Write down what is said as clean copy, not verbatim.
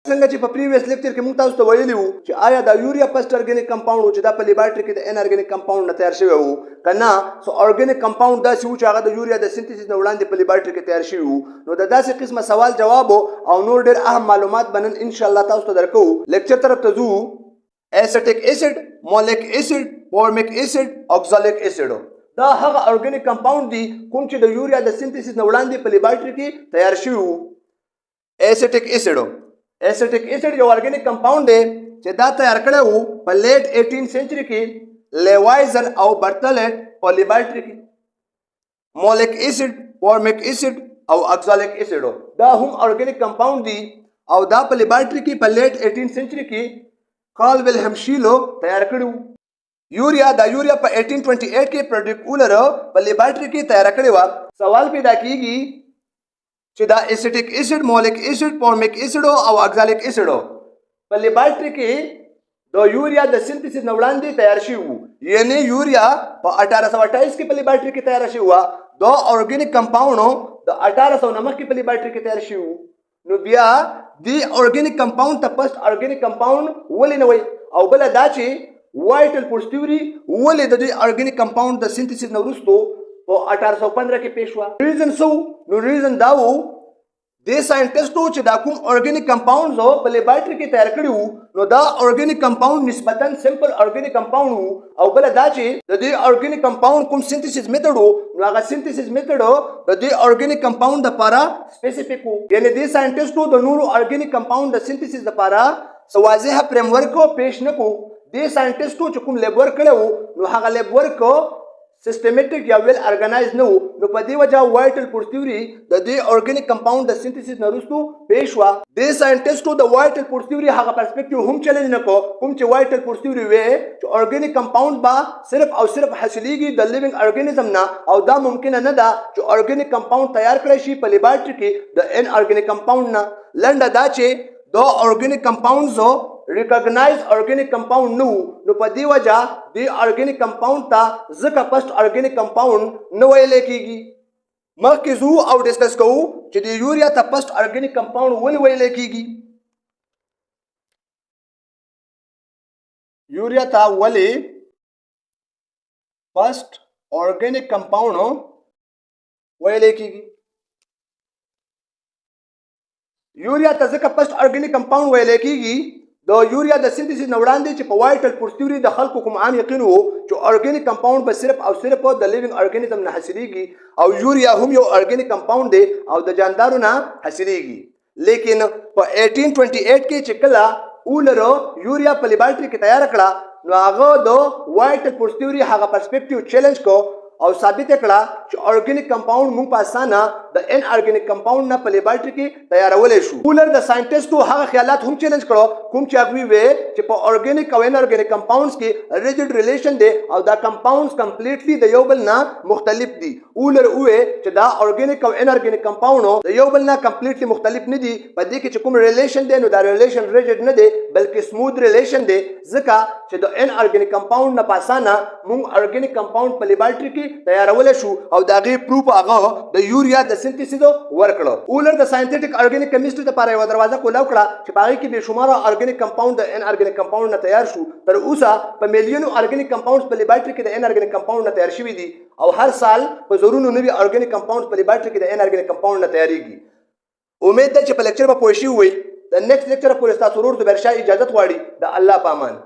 څنګه چې په پریویس لیکچر کې موږ تاسو ته ویلي وو چې آیا دا یوریا فرست ارګینیک کمپاوند و چې دا په لیبارټري کې د ان ارګینیک کمپاوند نه تیار شوی وو کنه سو ارګینیک کمپاوند داسې وو چې هغه د یوریا د سینتھیسس نه وړاندې په لیبارټري کې تیار شوی وو نو د داسې قسمه سوال جواب او نور ډېر اهم معلومات بنن ان شاء الله تاسو ته درکو لیکچر طرف ته ځو ایسیټیک ایسډ مولک ایسډ فورمیک ایسډ اوکزالیک ایسډ دا هغه ارګینیک کمپاوند دي کوم چې د یوریا د سینتھیسس نه وړاندې په لیبارټري کې تیار شوی وو ایسیټیک ایسډ ایسیټیک ایسډ یو ارګینیک کمپاوند دی چې دا تیار کړی وو په لیټ 18 سنچري کې لیوایزر او برټلټ په لیبارټري کې مولک ایسډ فورمیک ایسډ او اوکزالیک ایسډ دا هم ارګینیک کمپاوند دي او دا په لیبارټري کې په لیټ 18 سنچري کې کارل ویلهلم شیلو تیار کړی وو یوریا دا یوریا په 1828 کې پروډکټ اولر په لیبارټري کې تیار کړی و سوال پیدا کیږي چې دا ایسیټیک ایسډ مولک ایسډ فورمیک ایسډ او اوکزالیک ایسډ په لیبارټري کې د یوریا د سینتھیسس نه وړاندې تیار شوی وو یعنی یوریا په 1828 کې په لیبارټري کې تیار شوی و دا ارګینیک کمپاوند د 1809 کې په لیبارټري کې تیار شوی وو نو بیا دی ارګینیک کمپاوند ته فرست ارګینیک کمپاوند ولې نه وای او بل دا چې وایټل پورسټیوري ولې د دې ارګینیک کمپاوند د سینتھیسس نه وروسته په 1815 کې پیښ شو ریزن سو نو ریزن دا وو د ساينټیسټو چې دا کوم ارګینیک کمپاوندز په لیبارټري کې تیار کړي وو نو دا ارګینیک کمپاوند نسبتاً سمپل ارګینیک کمپاوند وو او بل دا چې د دې ارګینیک کمپاوند کوم سینتھیسس میتھډ وو نو هغه سینتھیسس میتھډ د دې ارګینیک کمپاوند لپاره سپیسیفیک وو یعنی د ساينټیسټو د نورو ارګینیک کمپاوند د سینتھیسس لپاره واضح فریم ورک پیش نکو د ساينټیسټو چې کوم لیب ورک کړو نو هغه لیب ورک سیستمیټک یا ویل ارګنایز نه وو نو په دې وجه وایټل پورسټیوري د دې ارګینیک کمپاوند د سینتھیسس نه وروسته پیښ شو د ساينټیسټو د وایټل پورسټیوري هغه پرسپیکټیو هم چیلنج نه کو کوم چې وایټل پورسټیوري وې چې ارګینیک کمپاوند با صرف او صرف حاصلېږي د لیوینګ ارګانیزم نه او دا ممکن نه ده چې ارګینیک کمپاوند تیار کړی شي په لیبارټري کې د ان ارګینیک کمپاوند نه لنډه دا چې د ارګینیک کمپاوندز ریکاګنایز ارګینیک کمپاوند نو په دې وجه د ارګینیک کمپاوند ته ځکه فرست ارګینیک کمپاوند نو ویل کېږي مخکې زو او ډسکس کوو چې د یوریا ته فرست ارګینیک کمپاوند ولې ویل کېږي یوریا ته ولې فرست ارګینیک کمپاوند ویل کېږي یوریا ته ځکه فرست ارګینیک کمپاوند ویل کېږي د یوریا د سینتھیسس نه وړاندې چې په وایټل پورسټیوري د خلکو کوم عام یقین وو چې ارګینیک کمپاوند به صرف او صرف د لیوینګ ارګانیزم نه حاصلېږي او یوریا هم یو ارګینیک کمپاوند دی او د جاندارو نه حاصلېږي لیکن په 1828 کې چې کله اولر یوریا په لیبارټري کې تیار کړه نو هغه د وایټل پورسټیوري هغه پرسپیکټیو چیلنج کو او ثابت کړه چې ارګینیک کمپاوند موږ په اسانه د ان ارګینیک کمپاوند نه په لیبارټري کې تیارولای شو اولر د ساينټیسټو هغه خیالات هم چیلنج کړو کوم چې هغه وی چې په ارګینیک او ان ارګینیک کمپاوندز کې ریجډ ریلیشن دی او دا کمپاوندز کمپلیټلی د یو بل نه مختلف دي اولر وی چې دا ارګینیک او ان ارګینیک کمپاوند د یو بل نه کمپلیټلی مختلف نه دي په دې کې چې کوم ریلیشن دی نو دا ریلیشن ریجډ نه دی بلکې سموث ریلیشن دی ځکه چې د ان ارګینیک کمپاوند نه په اسانه موږ ارګینیک کمپاوند په لیبارټري کې تیارول شو او دا غي پروف هغه د یوریا د سینتھیسس ورکړو اولر د ساينټیفیک ارګینیک کیمستري لپاره یو دروازه کولاو کړه چې باغی کې به شمار ارګینیک کمپاوند د ان ارګینیک کمپاوند نه تیار شو تر اوسه په میلیونو ارګینیک کمپاوندز په لیبارټري کې د ان ارګینیک کمپاوند نه تیار شوی دي او هر سال په زرونو نوي ارګینیک کمپاوندز په لیبارټري کې د ان ارګینیک کمپاوند نه تیاریږي امید ده چې په لیکچر به پوه شئ وي د نیکسټ لیکچر پورې تاسو ورته برشا اجازه غواړي د الله پامان